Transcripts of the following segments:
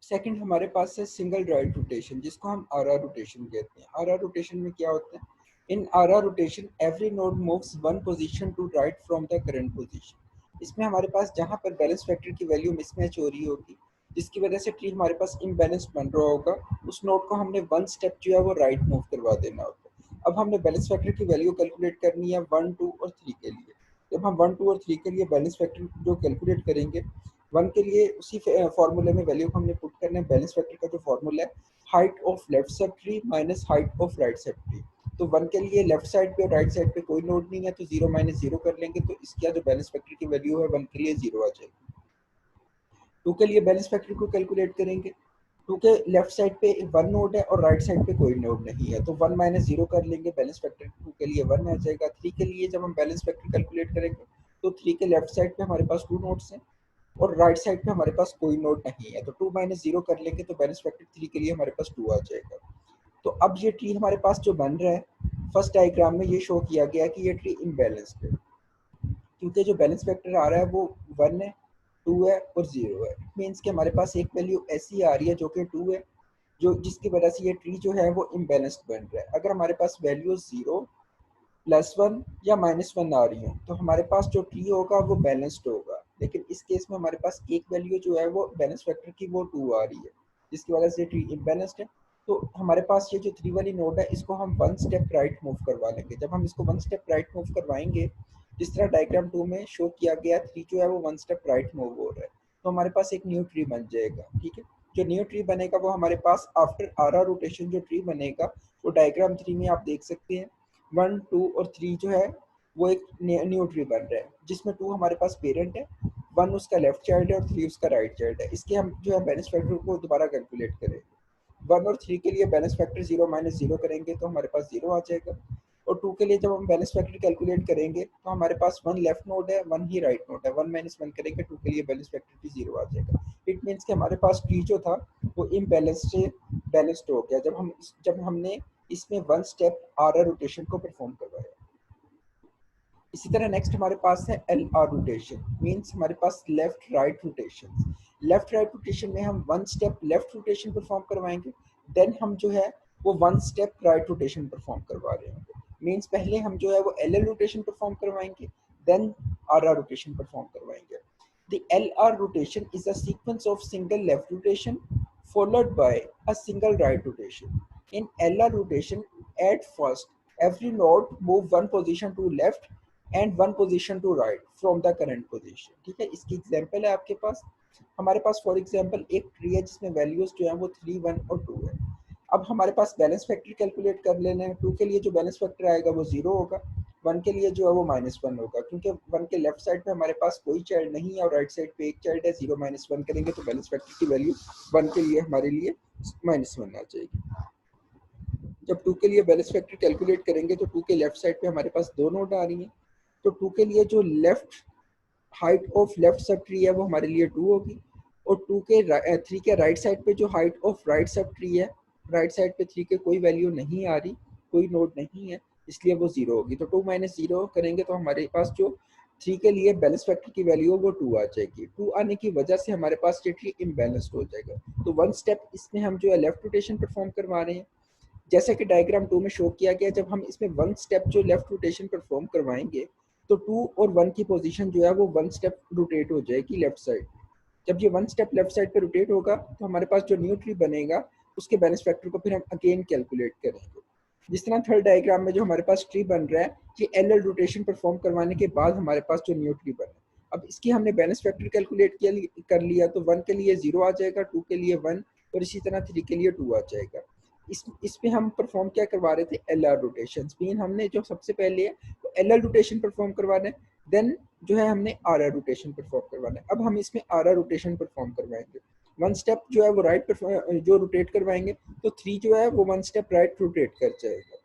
Second हमारे पास है single right rotation, जिसको हम आरआर रोटेशन कहते हैं। आरआर रोटेशन में क्या होता है? In RR rotation every node moves one position to right from the current position. इसमें हमारे पास जहां पर बैलेंस फैक्टर की वैल्यू मिसमैच हो रही होगी, जिसकी वजह से ट्री हमारे पास इम्बैलेंस बन रहा होगा, उस नोड को हमने वन स्टेप जो है वो राइट मूव करवा देना होता है। अब हमने बैलेंस फैक्टर की वैल्यू कैलकुलेट करनी है 1, 2 और 3 के लिए। जब हम 1, 2 और 3 के लिए बैलेंस फैक्टर जो कैलकुलेट करेंगे, 1 के लिए उसी फॉर्मूले में वैल्यू को हमने पुट करना है। बैलेंस फैक्टर का जो फॉर्मूला है, height of left sub tree minus height of right sub tree. तो 1 के लिए लेफ्ट साइड पे और राइट साइड पे कोई नोड नहीं है, तो 0 माइनस 0 कर लेंगे, तो इसका जो बैलेंस फैक्टर की वैल्यू है 1 के लिए 0 आ जाएगी। 2 के लिए बैलेंस फैक्टर को कैलकुलेट करेंगे। 2 के लेफ्ट साइड पे 1 नोड है और राइट साइड पे कोई नोड नहीं है, तो 1 माइनस 0 कर लेंगे, बैलेंस फैक्टर 2 के लिए 1 आ जाएगा। 3 के लिए जब हम बैलेंस फैक्टर कैलकुलेट करेंगे, तो 3 के लेफ्ट साइड पे हमारे पास 2 नोड्स हैं और राइट साइड पे हमारे पास कोई नोड नहीं है, तो 2 माइनस 0 कर लेंगे, तो बैलेंस फैक्टर 3 के लिए हमारे पास 2 आ जाएगा। तो अब ये ट्री हमारे पास जो बन रहा है, फर्स्ट डायग्राम में ये शो किया गया कि ये ट्री इम्बैलेंस्ड है, क्योंकि जो बैलेंस फैक्टर आ रहा है वो 1 है, 2 है और 0 है। इट मीन्स कि हमारे पास एक वैल्यू ऐसी आ रही है जो कि 2 है, जो जिसकी वजह से ये ट्री जो है वो इम्बैलेंस्ड बन रहा है। अगर हमारे पास वैल्यू 0, +1 या -1 आ रही हो, तो हमारे पास जो ट्री होगा वो बैलेंस्ड होगा। लेकिन इस केस में हमारे पास एक वैल्यू जो है वो बैलेंस फैक्टर की वो 2 आ रही है, जिसकी वजह से ट्री इम्बैलेंस्ड है। तो हमारे पास ये जो 3 वाली नोड है, इसको हम 1 स्टेप राइट मूव करवा लेंगे। जब हम इसको 1 स्टेप राइट मूव करवाएंगे, जिस तरह डायग्राम 2 में शो किया गया, 3 जो है वो 1 स्टेप राइट मूव हो रहा है, तो हमारे पास एक न्यू ट्री बन जाएगा। ठीक है, जो न्यू ट्री बनेगा वो हमारे पास आफ्टर आरआर रोटेशन जो ट्री बनेगा, वो डायग्राम 3 में आप देख सकते हैं। 1, 2 और 3 जो है वो एक न्यू ट्री बन रहा है, जिसमें 2 हमारे पास पेरेंट है, 1 उसका लेफ्ट चाइल्ड है और 3 उसका राइट चाइल्ड है। इसके हम जो है बैलेंस फैक्टर को दोबारा कैलकुलेट करेंगे। 1 और 3 के लिए बैलेंस फैक्टर 0 माइनस 0 करेंगे, तो हमारे पास 0 आ जाएगा। और 2 के लिए जब हम बैलेंस फैक्टर कैलकुलेट करेंगे, तो हमारे पास 1 लेफ्ट नोड है, 1 ही राइट नोड है। 1 माइनस 1 करेंगे, 2 के लिए बैलेंस फैक्टर भी 0 आ जाएगा। इट मीन्स कि हमारे पास ट्री जो था वो इम्बैलेंस से बैलेंस्ड हो गया, जब हमने इसमें 1 स्टेप आरआर रोटेशन को परफॉर्म करवाया। इसी तरह नेक्स्ट हमारे पास है एल आर रोटेशन, मीन्स हमारे पास left right rotation. Left right rotation में हम 1 स्टेप लेफ्ट रोटेशन परफॉर्म करवाएंगे, देन हम जो है वो 1 स्टेप राइट रोटेशन परफॉर्म करवा रहे होंगे। मीन्स पहले हम जो है वो एल एल रोटेशन परफॉर्म करवाएंगे, then R R rotation perform करवाएंगे। The LR rotation is a sequence of single left rotation followed by a single right rotation. In LR rotation, at first, every node move one position to left and one position to right from the current position. ठीक है, इसकी example है आपके पास। हमारे पास for example एक tree है जिसमें values जो है वो 3, 1 और 2 है। अब हमारे पास बैलेंस फैक्टर कैलकुलेट कर लेना है। 2 के लिए जो बैलेंस फैक्टर आएगा वो 0 होगा, 1 के लिए जो है वो -1 होगा, क्योंकि 1 के लेफ्ट साइड पे हमारे पास कोई चाइल्ड नहीं है और राइट साइड पे एक चाइल्ड है। 0 माइनस 1 करेंगे तो बैलेंस फैक्टर की वैल्यू 1 के लिए हमारे लिए -1 आ जाएगी। जब 2 के लिए बैलेंस फैक्टर कैलकुलेट करेंगे, तो 2 के लेफ्ट साइड पे हमारे पास 2 नोड आ रही हैं, तो 2 के लिए जो left height of left sub tree है वो हमारे लिए 2 होगी, और 3 के राइट साइड पे जो height of right sub tree है, राइट साइड पे 3 के कोई वैल्यू नहीं आ रही, कोई नोड नहीं है, इसलिए वो 0 होगी। तो 2 माइनस 0 करेंगे तो हमारे पास जो 3 के लिए बैलेंस फैक्टर की वैल्यू है वो 2 आ जाएगी। 2 आने की वजह से हमारे पास ये ट्री इम्बैलेंस्ड हो जाएगा। तो 1 स्टेप इसमें हम जो है लेफ्ट रोटेशन परफॉर्म करवा रहे हैं, जैसा कि डायग्राम 2 में शो किया गया। जब हम इसमें 1 स्टेप जो लेफ्ट रोटेशन परफॉर्म करवाएंगे, तो 2 और 1 की पोजीशन जो है वो 1 स्टेप रोटेट हो जाएगी लेफ्ट साइड। जब ये 1 स्टेप लेफ्ट साइड पे रोटेट होगा, तो हमारे पास जो न्यू ट्री बनेगा, उसके बैलेंस फैक्टर को फिर हम अगेन कैलकुलेट करेंगे। जिस तरह थर्ड डायग्राम में जो हमारे पास ट्री बन रहा है, ये एल एल रोटेशन परफॉर्म करवाने के बाद हमारे पास जो न्यू ट्री बना। अब इसकी हमने बैलेंस फैक्टर कैलकुलेट कर लिया, तो 1 के लिए 0 आ जाएगा, 2 के लिए 1 और इसी तरह 3 के लिए 2 आ जाएगा। इसमें हम परफॉर्म क्या करवा रहे थे, एल आर रोटेशन। मीन हमने जो सबसे पहले है वो एल एल रोटेशन परफॉर्म करवाना है, देन जो है हमने आर आर रोटेशन परफॉर्म करवाना है। अब हम इसमें आर आर रोटेशन परफॉर्म करवाएंगे। 1 स्टेप जो है वो राइट जो रोटेट करवाएंगे, तो 3 जो है वो 1 स्टेप राइट रोटेट कर जाएगा।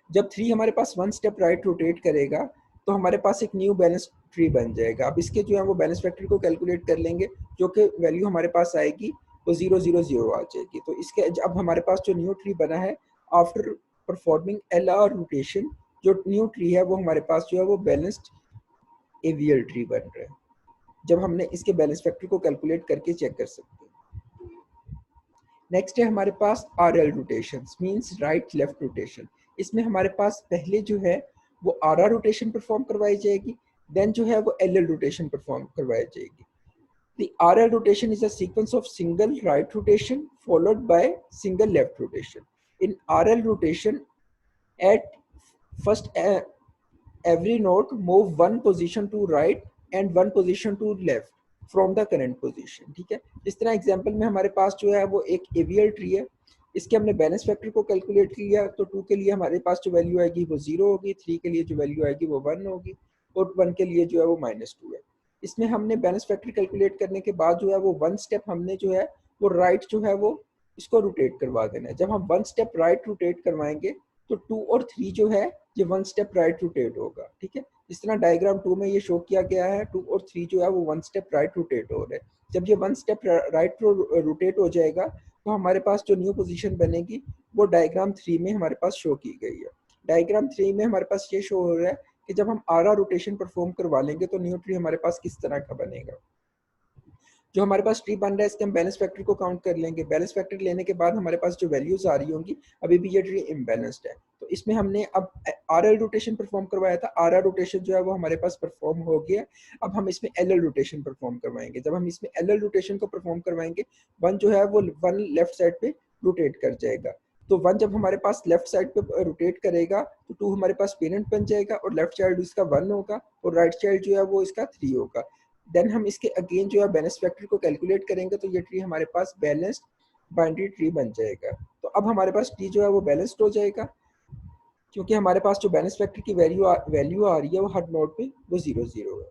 जब 3 हमारे पास 1 स्टेप राइट रोटेट करेगा, तो हमारे पास एक न्यू बैलेंस ट्री बन जाएगा। अब इसके जो है वो बैलेंस फैक्टर को कैलकुलेट कर लेंगे, जो कि वैल्यू हमारे पास आएगी वो 0, 0, 0 आ जाएगी। तो इसके अब हमारे पास जो न्यू ट्री बना है after performing L R rotation, जो न्यू ट्री है वो हमारे पास जो है वो बैलेंस्ड एवीएल ट्री बन रहा है। जब हमने इसके बैलेंस फैक्टर को कैलकुलेट करके चेक कर सकते हैं। नेक्स्ट है हमारे पास R L rotation, means right left rotation. इसमें हमारे पास पहले जो है वो आर आर रोटेशन परफॉर्म करवाई जाएगी, देन जो है वो एल एल रोटेशन परफॉर्म करवाई जाएगी। The RL rotation is a sequence of single right rotation followed by single left rotation. In RL rotation, at first every node move one position to right and one position to left from the current position, ठीक है। इस तरह example में हमारे पास जो है वो एक एवियल ट्री है, इसके हमने बैलेंस फैक्टर को कैलकुलेट किया तो 2 के लिए हमारे पास जो वैल्यू आएगी वो 0 होगी, 3 के लिए जो वैल्यू आएगी वो 1 होगी और 1 के लिए जो है वो -2 है। इसमें हमने बैलेंस फैक्टर कैलकुलेट करने के बाद जो है वो वन स्टेप हमने जो है वो राइट जो है वो इसको रोटेट करवा देना है। जब हम वन स्टेप राइट रोटेट करवाएंगे तो 2 और 3 जो है ये वन स्टेप राइट रोटेट होगा, ठीक है। इस तरह डायग्राम 2 में ये शो किया गया है, 2 और 3 जो है वो वन स्टेप राइट रोटेट हो रहे हैं। जब ये वन स्टेप राइट रोटेट हो जाएगा तो हमारे पास जो न्यू पोजीशन बनेगी वो डायग्राम 3 में हमारे पास शो की गई है। डायग्राम 3 में हमारे पास ये शो हो रहा है कि जब हम आर आर रोटेशन परफॉर्म करवा लेंगे तो न्यू ट्री हमारे पास किस तरह का बनेगा। जो हमारे पास ट्री बन रहा है इसके हम बैलेंस फैक्टर को काउंट कर लेंगे। बैलेंस फैक्टर लेने के बाद हमारे पास जो वैल्यूज आ रही होंगी, अभी भी ये ट्री इम्बैलेंस्ड है, तो इसमें हमने अब आर एल रोटेशन परफॉर्म करवाया था। आर आर रोटेशन जो है वो हमारे पास परफॉर्म हो गया। अब हम इसमें एल एल रोटेशन परफॉर्म करवाएंगे। जब हम इसमें एल एल रोटेशन को परफॉर्म करवाएंगे, वन जो है वो वन लेफ्ट साइड पे रोटेट कर जाएगा। तो वन जब हमारे पास लेफ्ट साइड पे रोटेट करेगा तो 2 हमारे पास पेरेंट बन जाएगा और लेफ्ट चाइल्ड इसका 1 होगा और राइट चाइल्ड जो है वो इसका 3 होगा। देन हम इसके अगेन जो है बैलेंस फैक्टर को कैलकुलेट करेंगे तो ये ट्री हमारे पास बैलेंस्ड बाइनरी ट्री बन जाएगा। तो अब हमारे पास ट्री जो है वो बैलेंस्ड हो जाएगा क्योंकि हमारे पास जो बैलेंस फैक्टर की वैल्यू आ रही है वो हर नोड पे वो 0 0 है।